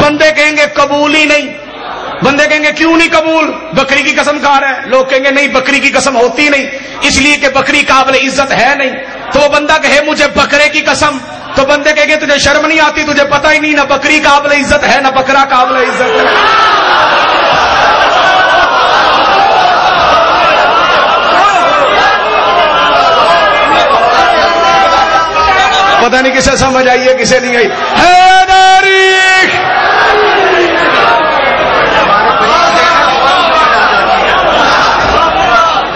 بندے کہیں گے قبول ہی نہیں. بندے کہیں گے کیوں نہیں قبول؟ بکری کی قسم کھا رہا ہے. لوگ کہیں گے نہیں بکری کی قسم ہوتی نہیں اس لیے کہ بکری قابل عزت ہے نہیں. تو وہ بندہ کہے مجھے بکرے کی قسم, تو بندے کہیں گے تجھے شرم نہیں آتی, تجھے پتہ ہی نہیں نہ بکری قابل عزت ہے نہ بکرا قابل عزت ہے. پتہ نہیں کسے سمجھ آئی ہے کسے نہیں آئی.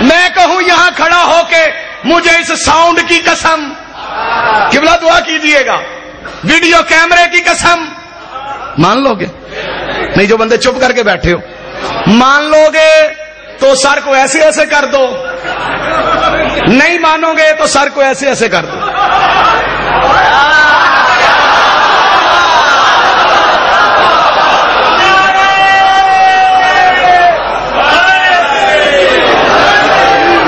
میں کہوں یہاں کھڑا ہو کے مجھے اس ساؤنڈ کی قسم, قبلہ دعا کیجئے گا, ویڈیو کیمرے کی قسم, مان لو گے؟ نہیں, جو بندے چپ کر کے بیٹھے ہو مان لو گے تو سر کو ایسے ایسے کر دو, نہیں مانو گے تو سر کو ایسے ایسے کر دو.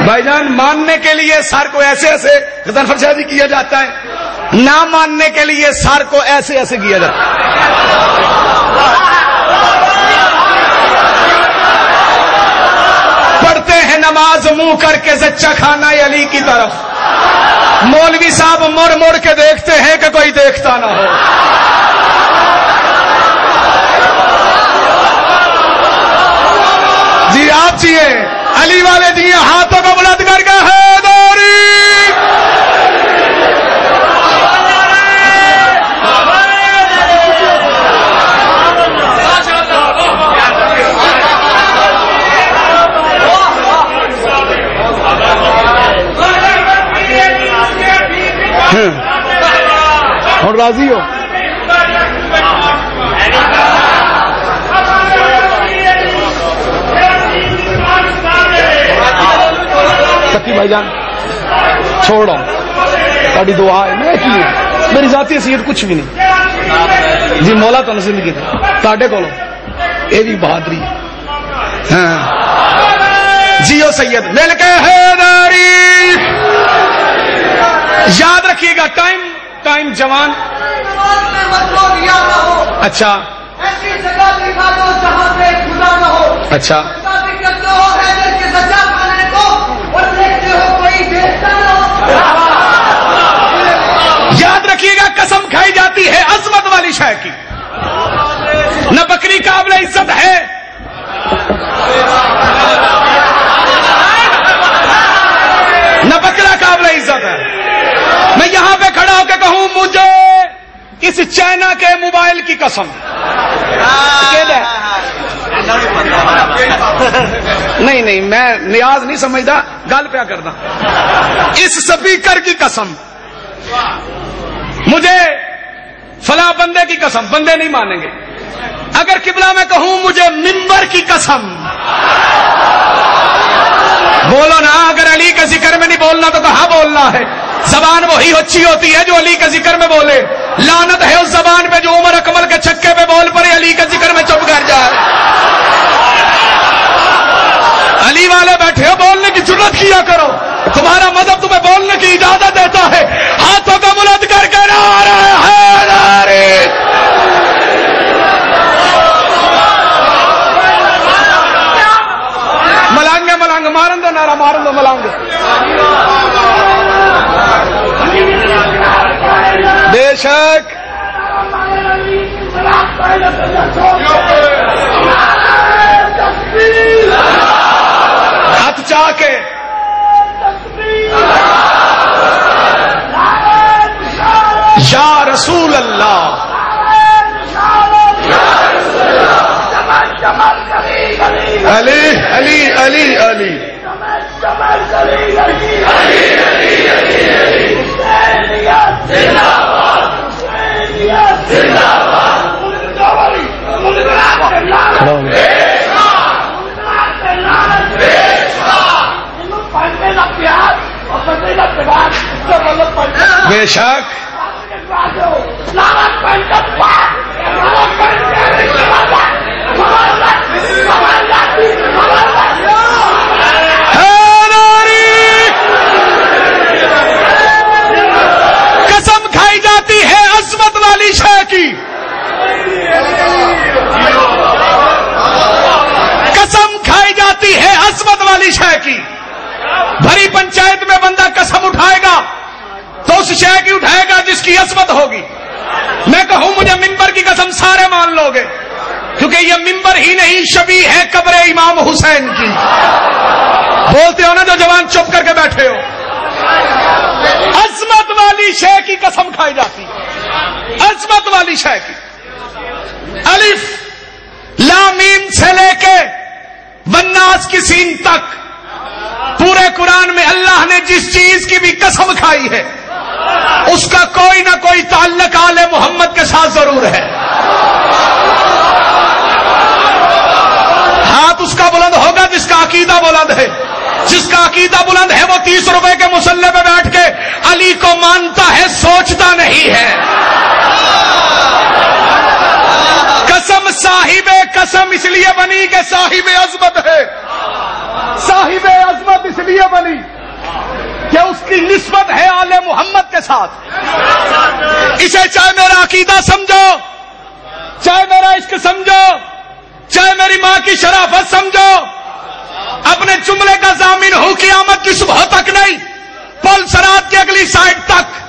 بھائی جان, ماننے کے لیے سر کو ایسے ایسے غضنفر فرشادی کیا جاتا ہے, نہ ماننے کے لیے سر کو ایسے ایسے کیا جاتا ہے. پڑھتے ہیں نماز منہ کر کے زچہ خانہ علی کی طرف, مولوی صاحب مڑ مڑ کے دیکھتے ہیں کہ کوئی دیکھتا نہ ہو. جی آپ جیے, علی والے جیے, ہاتھوں کو بلند کر کے حیدری. اور راضی ہو؟ سکی بھائی جان چھوڑو, تاری دعا ہے, میں کی میری ذاتی حیثیت کچھ بھی نہیں جی. مولا تو زندگی تاڈے کولو یہ بھی بہادری. ہاں جیو سید مل کے حیدری. یاد رکھیے گا ٹائم جوان. اچھا اچھا یاد رکھیے گا قسم کھائی جاتی ہے عظمت والی شے کی, نہ بکری قابل عزت ہے نہ بکرا قابل عزت ہے. میں یہاں پہ کھڑا ہو کے کہوں مجھے اس چائنا کے موبائل کی قسم, نہیں میں نیاز نہیں سمجھتا, گل پیا کرنا, اس سپیکر کی قسم, مجھے فلاں بندے کی قسم, بندے نہیں مانیں گے. اگر قبلہ میں کہوں مجھے منبر کی قسم, بولو نا. اگر علی کے ذکر میں نہیں بولنا تو کہاں بولنا ہے؟ زبان وہی اچھی ہوتی ہے جو علی کے ذکر میں بولے. لعنت ہے اس زبان پہ جو عمر اکمل کے چھکے پہ بول پڑے, علی کے ذکر میں چپ کر جائے. علی والے بیٹھے ہو, بولنے کی جرات کیا کرو, تمہارا مذہب تمہیں بولنے کی اجازت دیتا ہے. ہاتھوں کا بلند کر کے نعرہ حیدری. ملانگ مارن دو, نعرہ مارن دو ملانگ. بے شک ہاتھ چاہ کے یا رسول اللہ, علی علی علی علی بے شک قسم کھائی جاتی ہے عظمت والی شے کی. والی شے کی. بھری پنچایت میں بندہ قسم اٹھائے گا تو اس شے کی اٹھائے گا جس کی عصمت ہوگی. میں کہوں مجھے منبر کی قسم سارے مان لو گے, کیونکہ یہ منبر ہی نہیں شبیہ ہے قبر امام حسین کی. بولتے ہو نا جو جوان چپ کر کے بیٹھے ہو. عظمت والی شے کی قسم کھائی جاتی, عظمت والی شے کی. الف لام میم سے لے کے والناس کی سین تک پورے قرآن میں اللہ نے جس چیز کی بھی قسم کھائی ہے اس کا کوئی نہ کوئی تعلق آل محمد کے ساتھ ضرور ہے. ہاتھ اس کا بلند ہوگا جس کا عقیدہ بلند ہے. جس کا عقیدہ بلند ہے وہ 30 روپے کے مصلے پہ بیٹھ کے علی کو مانتا ہے, سوچتا نہیں ہے. قسم صاحب قسم اس لیے بنی کہ صاحب عظمت ہے. صاحب عظمت اس لیے بنی کہ اس کی نسبت ہے آل محمد کے ساتھ. اسے چاہے میرا عقیدہ سمجھو, چاہے میرا عشق سمجھو, چاہے میری ماں کی شرافت سمجھو, اپنے جملے کا ضامن ہوں قیامت کی صبح تک نہیں, پل صراط کی اگلی سائڈ تک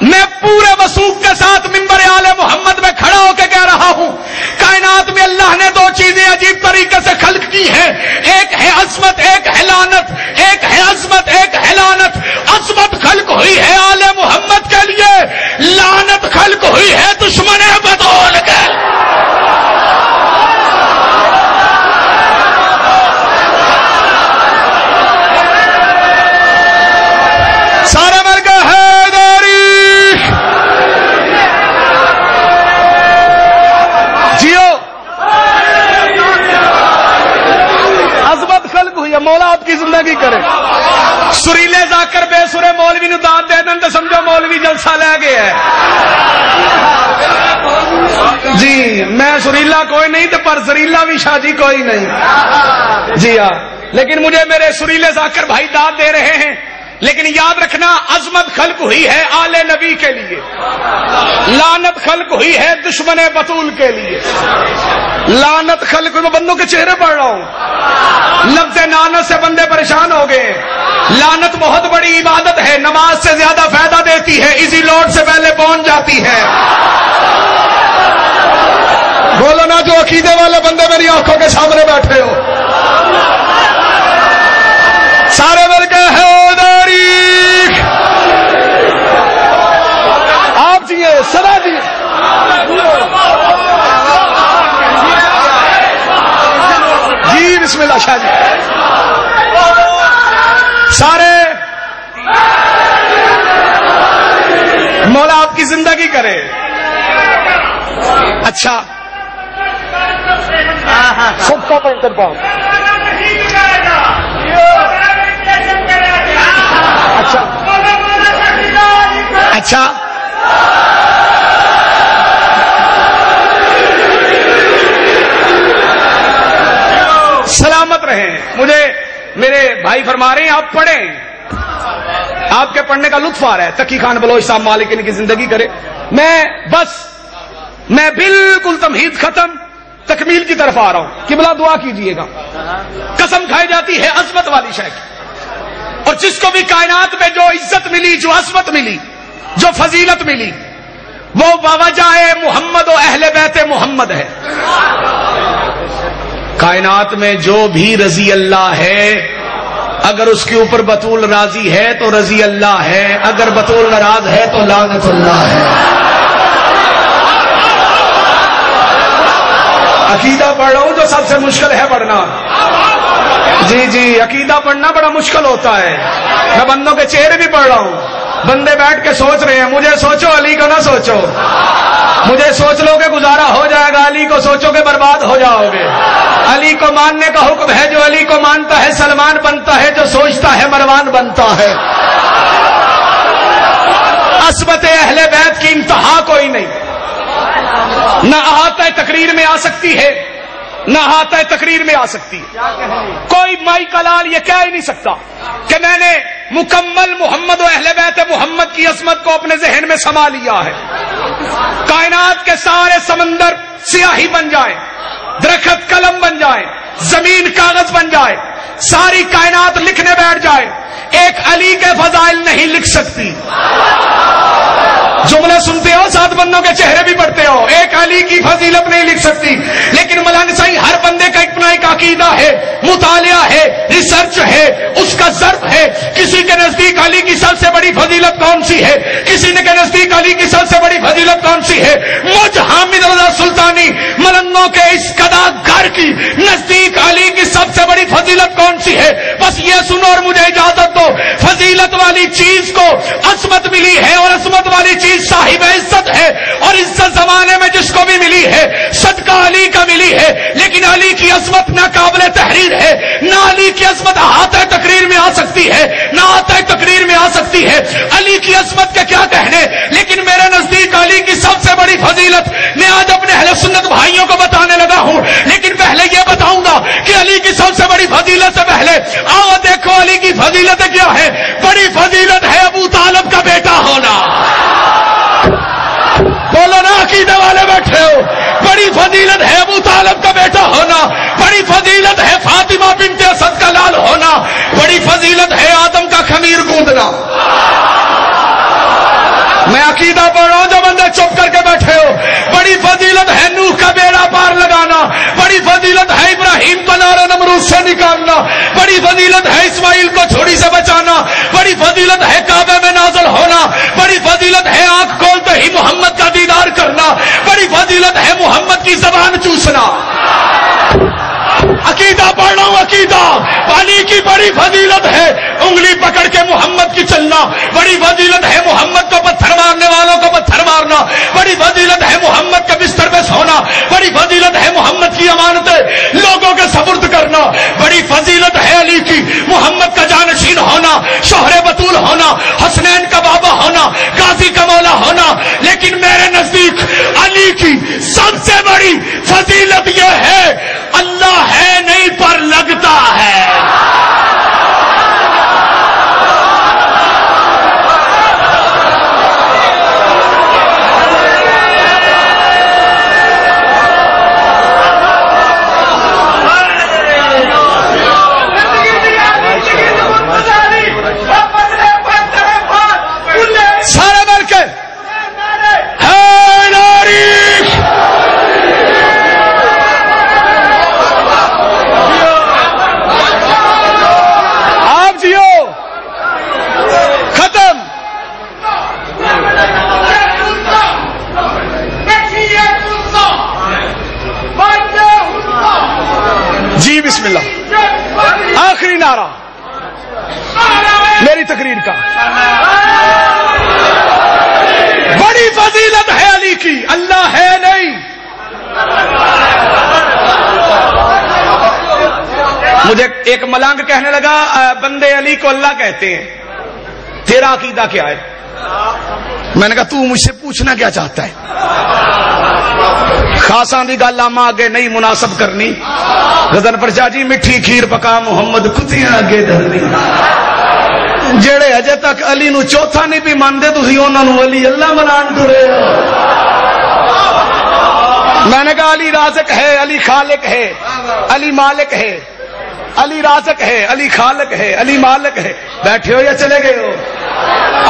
میں پورے وثوق کے ساتھ منبر آل محمد میں کھڑا ہو کے کہہ رہا ہوں کائنات میں اللہ نے 2 چیزیں عجیب طریقے سے خلق کی ہیں, ایک ہے عظمت, ایک ہے لعنت. ایک ہے عظمت, ایک ہے لعنت. عظمت خلق ہوئی ہے آل محمد کے لیے, لعنت خلق ہوئی ہے دشمن بطول کے. سارے مل کے حیدری جیو. عظمت خلق ہوئی ہے, مولا آپ کی زندگی کرے. سریلے ذاکر بے سورے مولوی نو دان دے دن تو سمجھو مولوی جلسہ لے گیا ہے. جی میں سریلا کوئی نہیں تو پر زریلا بھی شاہ جی کوئی نہیں. جی ہاں, لیکن مجھے میرے سریلے ذاکر بھائی داد دے رہے ہیں. لیکن یاد رکھنا عظمت خلق ہوئی ہے آل نبی کے لیے, لعنت خلق ہوئی ہے دشمن بطول کے لیے. لعنت خلق میں بندوں کے چہرے پڑھ رہا ہوں, لفظ لعنت سے بندے پریشان ہو گئے. لعنت بہت بڑی عبادت ہے, نماز سے زیادہ فائدہ دیتی ہے, ایزی لوڈ سے پہلے پہنچ جاتی ہے. بولو نا جو عقیدے والے بندے میری آنکھوں کے سامنے بیٹھے ہو. سارے مل کے حیدری آپ جیے سدا جیے. جی بسم اللہ شاہ جی. سارے مولا آپ کی زندگی کرے. اچھا سب کا پینٹر پاؤ. اچھا اچھا سلامت رہیں. مجھے میرے بھائی فرما رہے ہیں آپ پڑھیں, آپ کے پڑھنے کا لطف آ رہا ہے. تقی خان بلوچ صاحب مالک ان کی زندگی کرے. میں بالکل تمہید ختم تکمیل کی طرف آ رہا ہوں. قبلہ دعا کیجئے گا. قسم کھائی جاتی ہے عظمت والی شے کی, اور جس کو بھی کائنات میں جو عزت ملی, جو عظمت ملی, جو فضیلت ملی, وہ بوجہ محمد و اہل بیت محمد ہے. کائنات میں جو بھی رضی اللہ ہے, اگر اس کے اوپر بطول راضی ہے تو رضی اللہ ہے, اگر بطول ناراض ہے تو لعنت اللہ ہے. عقیدہ پڑھ رہا ہوں جو سب سے مشکل ہے پڑھنا. جی عقیدہ پڑھنا بڑا مشکل ہوتا ہے. میں بندوں کے چہرے بھی پڑھ رہا ہوں, بندے بیٹھ کے سوچ رہے ہیں مجھے سوچو علی کو نہ سوچو, مجھے سوچ لو کہ گزارا ہو جائے گا, علی کو سوچو کہ برباد ہو جاؤ گے. علی کو ماننے کا حکم ہے, جو علی کو مانتا ہے سلمان بنتا ہے, جو سوچتا ہے مروان بنتا ہے. عصمت اہل بیت کی انتہا کوئی نہیں, نہ احاطہ تقریر میں آ سکتی ہے, نہ احاطہ تقریر میں آ سکتی ہے. کوئی مائی کلال یہ کہہ ہی نہیں سکتا کہ میں نے مکمل محمد و اہل بیت محمد کی عظمت کو اپنے ذہن میں سما لیا ہے. کائنات کے سارے سمندر سیاہی بن جائیں, درخت قلم بن جائے, زمین کاغذ بن جائے, ساری کائنات لکھنے بیٹھ جائے، ایک علی کے فضائل نہیں لکھ سکتی. جملے سنتے ہو، 7 بندوں کے چہرے بھی پڑھتے ہو، ایک علی کی فضیلت نہیں لکھ سکتی. لیکن ملنگ صحیح ہر بندے کا اپنا ایک عقیدہ ہے، مطالعہ ہے، ریسرچ ہے، اس کا ضرب ہے. کسی کے نزدیک علی کی سب سے بڑی فضیلت کون سی ہے، کسی نے کے نزدیک علی کی سب سے بڑی فضیلت کون سی ہے. مجھ حامد رضا سلطانی ملنگوں کے اس قدا گھر کی نزدیک علی کی سب سے بڑی فضیلت کون سی ہے؟ بس یہ سنو اور مجھے اجازت دو. فضیلت والی چیز کو عظمت ملی ہے، اور عظمت والی چیز صاحب عزت ہے، اور عزت زمانے میں جس کو بھی ملی ہے صدقہ علی کا ملی ہے. لیکن علی کی عظمت نہ قابل تحریر ہے، نہ علی کی عظمت احاطہ تقریر میں آ سکتی ہے، نہ احاطہ تقریر میں آ سکتی ہے. علی کی عظمت کے کیا کہنے، لیکن میرے نزدیک علی کی سب سے بڑی فضیلت میں آج اپنے اہل سنت بھائیوں کو بتانے لگا ہوں. لیکن پہلے یہ بتاؤں گا کہ علی کی سب سے بڑی فضیلت سے پہلے آؤ دیکھو علی کی فضیلت کیا ہے. بڑی فضیلت ہے ابو طالب کا بیٹا ہونا. بولو نا عقیدے والے بیٹھے ہو. بڑی فضیلت ہے ابو طالب کا بیٹا ہونا. بڑی فضیلت ہے فاطمہ بنت اسد کا لال ہونا. بڑی فضیلت ہے آدم کا خمیر گوندنا. میں عقیدہ پڑھ رہا ہوں جو بندے چپ کر کے بیٹھے ہو. بڑی فضیلت ہے نوح کا بیڑا پار لگانا. بڑی فضیلت ہے ابراہیم کو نار نمرود سے نکالنا. بڑی فضیلت ہے اسماعیل کو چھری سے بچانا. بڑی فضیلت ہے کعبے میں نازل ہونا. بڑی فضیلت ہے آنکھ کھولتے ہی محمد کا دیدار کرنا. بڑی فضیلت ہے محمد کی زبان چوسنا. عقیدہ پڑھ رہا ہوں عقیدہ. علی کی بڑی فضیلت ہے انگلی پکڑ کے محمد کی چلنا. بڑی فضیلت ہے محمد کو پتھر مارنے والوں کو پتھر مارنا. بڑی فضیلت ہے محمد کا بستر پہ سونا. بڑی فضیلت ہے محمد کی امانتیں لوگوں کے سپرد کرنا. بڑی فضیلت ہے علی کی محمد کا جانشین ہونا، شوہر بطول ہونا، حسنین کا بابا ہونا، غازی کا مولا ہونا. لیکن میرے نزدیک علی کی سب سے بڑی فضیلت یہ ہے اللہ ہے نہیں پر لگتا ہے. سارے مل کے آپ جیو ختم. جی بسم اللہ. آخری نعرہ میری تقریر کا. بڑی فضیلت ہے علی کی اللہ ہے نہیں. مجھے ایک ملنگ کہنے لگا بندے علی کو اللہ کہتے ہیں، تیرا عقیدہ کیا ہے؟ میں نے کہا تو مجھ سے پوچھنا کیا چاہتا ہے؟ خاصاں دی گل آما آگے نہیں مناسب کرنی. غزل پر جاجی مٹھی کھیر پکا محمد کتیاں آگے دھرنی. جڑے اجے تک علی نو چوتھا نہیں بھی مانتے تسی انہاں نو علی اللہ منان ٹرے ہو. میں نے کہا علی رازق ہے، علی خالق ہے، علی مالک ہے. علی رازق ہے، علی خالق ہے، علی مالک ہے. بیٹھے ہو یا چلے گئے ہو؟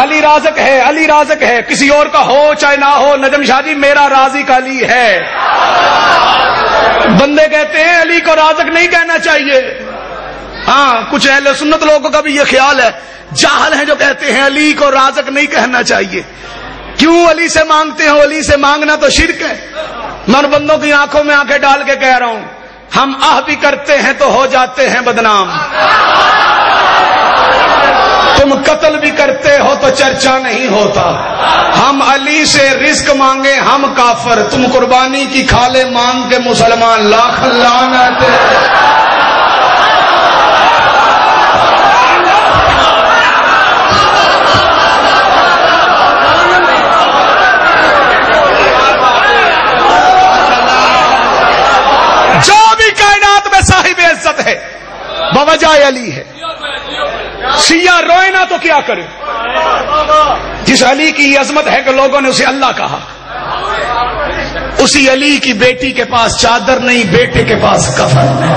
علی رازق ہے، علی رازق ہے. کسی اور کا ہو چاہے نہ ہو، نجم شاہ جی میرا رازق علی ہے. بندے کہتے ہیں علی کو رازق نہیں کہنا چاہیے. ہاں کچھ اہل سنت لوگوں کا بھی یہ خیال ہے، جاہل ہیں جو کہتے ہیں علی کو رازق نہیں کہنا چاہیے. کیوں علی سے مانگتے ہو؟ علی سے مانگنا تو شرک ہے. میں ان بندوں کی آنکھوں میں آنکھیں ڈال کے کہہ رہا ہوں ہم آہ بھی کرتے ہیں تو ہو جاتے ہیں بدنام. تم قتل بھی کرتے ہو تو چرچا نہیں ہوتا. ہم علی سے رزق مانگے ہم کافر، تم قربانی کی کھالے مانگ کے مسلمان. لاکھ لعنت. جو بھی کائنات میں صاحب عزت ہے بوجہ علی ہے. شیعہ روئے نہ تو کیا کرے؟ جس علی کی عظمت ہے کہ لوگوں نے اسے اللہ کہا، اسی علی کی بیٹی کے پاس چادر نہیں، بیٹے کے پاس کفن نہیں.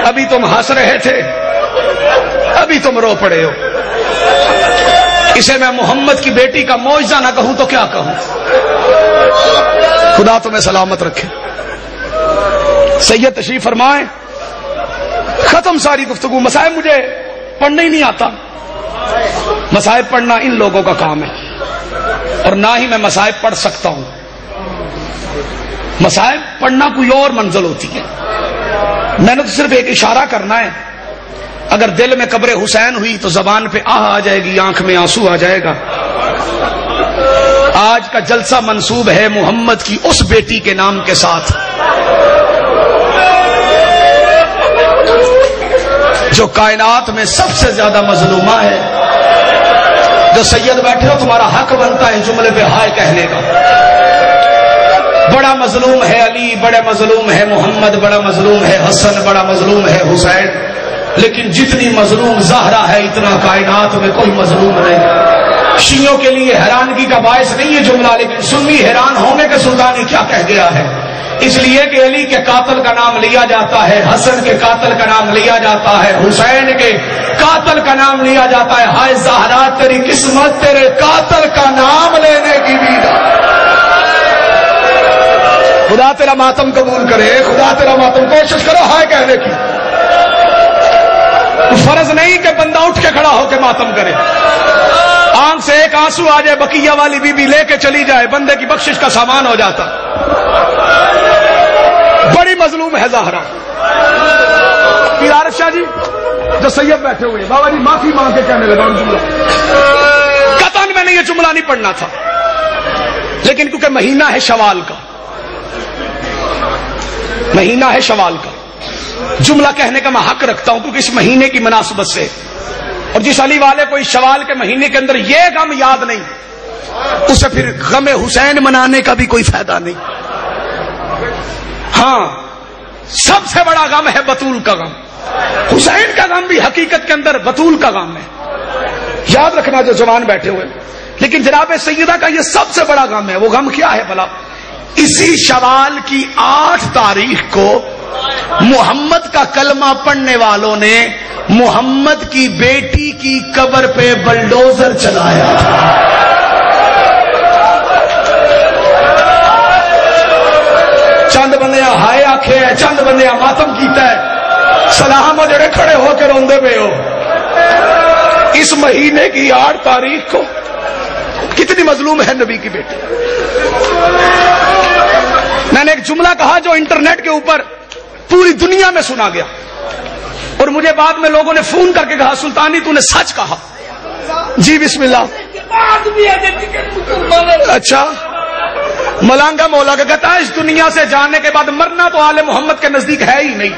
ابھی تم ہنس رہے تھے، ابھی تم رو پڑے ہو۔ اسے میں محمد کی بیٹی کا معجزہ نہ کہوں تو کیا کہوں؟ خدا تمہیں سلامت رکھے۔ سید تشریف فرمائیں، ختم ساری گفتگو۔ مصائب مجھے پڑھنا ہی نہیں آتا، مصائب پڑھنا ان لوگوں کا کام ہے، اور نہ ہی میں مصائب پڑھ سکتا ہوں۔ مصائب پڑھنا کوئی اور منزل ہوتی ہے، میں نے تو صرف ایک اشارہ کرنا ہے۔ اگر دل میں قبر حسین ہوئی تو زبان پہ آہ آ جائے گی، آنکھ میں آنسو آ جائے گا۔ آج کا جلسہ منسوب ہے محمد کی اس بیٹی کے نام کے ساتھ جو کائنات میں سب سے زیادہ مظلومہ ہے۔ جو سید بیٹھے ہو، تمہارا حق بنتا ہے جملے پہ ہائے کہنے کا۔ بڑا مظلوم ہے علی، بڑا مظلوم ہے محمد، بڑا مظلوم ہے حسن، بڑا مظلوم ہے حسین، لیکن جتنی مظلوم زہرا ہے اتنا کائنات میں کوئی مظلوم نہیں۔ شیعوں کے لیے حیرانگی کا باعث نہیں ہے جملہ، لیکن سنی حیران ہوں گے کہ سلطانی کیا کہہ گیا ہے۔ اس لیے کہ علی کے قاتل کا نام لیا جاتا ہے، حسن کے قاتل کا نام لیا جاتا ہے، حسین کے قاتل کا نام لیا جاتا ہے۔ ہائے زہرا تیری قسمت تیرے قاتل کا نام لینے کی بھی۔ خدا تیرا ماتم قبول کرے، خدا تیرا ماتم۔ کوشش کرو ہائے کہنے کی۔ فرض نہیں کہ بندہ اٹھ کے کھڑا ہو کے ماتم کرے، آنکھ سے ایک آنسو آ جائے، بقیہ والی بی بی لے کے چلی جائے، بندے کی بخشش کا سامان ہو جاتا۔ بڑی مظلوم ہے زہرا۔ پیر عارف شاہ جی جو سید بیٹھے ہوئے، بابا جی معافی مانگ کے کہنے لگا قطعاً میں نے یہ جملہ نہیں پڑھنا تھا، لیکن کیونکہ مہینہ ہے شوال کا، مہینہ ہے شوال کا، جملہ کہنے کا میں حق رکھتا ہوں کیونکہ اس مہینے کی مناسبت سے۔ اور جس علی والے کو اس شوال کے مہینے کے اندر یہ غم یاد نہیں، اسے پھر غم حسین منانے کا بھی کوئی فائدہ نہیں۔ ہاں، سب سے بڑا غم ہے بطول کا غم، حسین کا غم بھی حقیقت کے اندر بطول کا غم ہے، یاد رکھنا جو جوان بیٹھے ہوئے۔ لیکن جناب سیدہ کا یہ سب سے بڑا غم ہے۔ وہ غم کیا ہے بھلا؟ اسی شوال کی 8 تاریخ کو محمد کا کلمہ پڑھنے والوں نے محمد کی بیٹی کی قبر پہ بلڈوزر چلایا تھا۔ چند بندے ہائے آکھے ہیں، چند بندے ماتم کیتا ہے، سلام جڑے کھڑے ہو کے روندے پہ ہو۔ اس مہینے کی 8 تاریخ کو کتنی مظلوم ہے نبی کی بیٹی۔ میں نے ایک جملہ کہا جو انٹرنیٹ کے اوپر پوری دنیا میں سنا گیا، اور مجھے بعد میں لوگوں نے فون کر کے کہا سلطانی تو نے سچ کہا۔ جی بسم اللہ۔ اچھا، ملانگا مولا کا کہتا ہے اس دنیا سے جانے کے بعد مرنا تو آل محمد کے نزدیک ہے ہی نہیں۔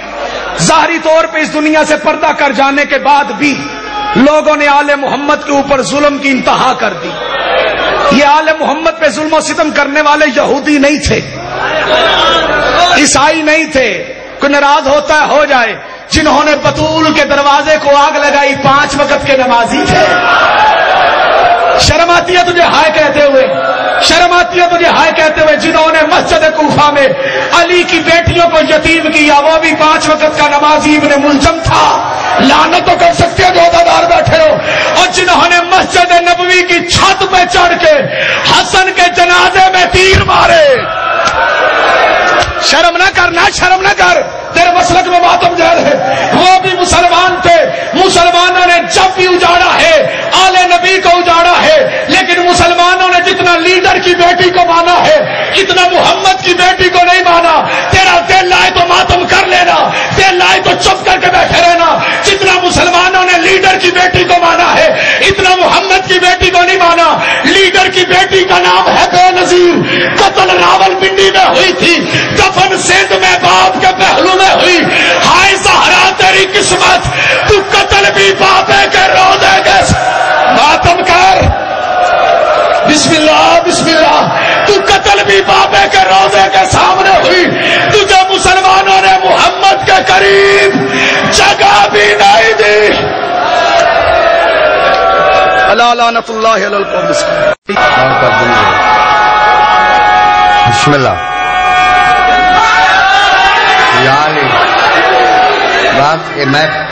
ظاہری طور پہ اس دنیا سے پردہ کر جانے کے بعد بھی لوگوں نے آل محمد کے اوپر ظلم کی انتہا کر دی۔ یہ آل محمد پہ ظلم و ستم کرنے والے یہودی نہیں تھے، عیسائی نہیں تھے، کوئی ناراض ہوتا ہے ہو جائے۔ جنہوں نے بطول کے دروازے کو آگ لگائی 5 وقت کے نمازی تھے۔ شرم آتی ہے تجھے ہائے کہتے ہوئے، شرم آتی ہے تجھے ہائے کہتے ہوئے۔ جنہوں نے مسجد کوفہ میں علی کی بیٹیوں کو یتیم کیا، وہ بھی 5 وقت کا نمازی ابن ملجم تھا۔ لعنت تو کر سکتے ہو جو عہدیدار بیٹھے ہو۔ اور جنہوں نے مسجد نبوی کی چھت پہ چڑھ کے حسن کے جنازے میں تیر مارے، شرم نہ کرنا، شرم نہ کر، تیرے مسلک میں ماتم جائز ہے۔ وہ بھی مسلمان تھے، مسلمانوں نے جب بھی اجاڑا ہے آل نبی کو اجاڑا ہے، لیکن مسلمانوں نے جتنا لیڈر کی بیٹی کو مانا ہے اتنا محمد کی بیٹی کو نہیں مانا۔ تیرا دل لائے تو ماتم کر لینا، دل لائے تو چپ کر کے بیٹھے رہنا۔ جتنا مسلمانوں نے لیڈر کی بیٹی کو مانا ہے اتنا محمد کی بیٹی کو نہیں مانا۔ لیڈر کی بیٹی کا نام ہے بے نظیر، قتل راول پنڈی میں ہوئی تھی، دفن سندھ میں باپ کے پہلو میں ہوئی۔ ہائے زہرا تیری قسمت، تو قتل بھی باپے کے روزے کے ماتم کر۔ بسم اللہ بسم اللہ۔ تو قتل بھی باپے کے روزے کے سامنے ہوئی، تجھے مسلمانوں نے محمد کے قریب جگہ بھی نہیں دی۔ اللہ لعنت اللہ علی القوم۔ بسم اللہ۔ یعنی حضرات کہ میں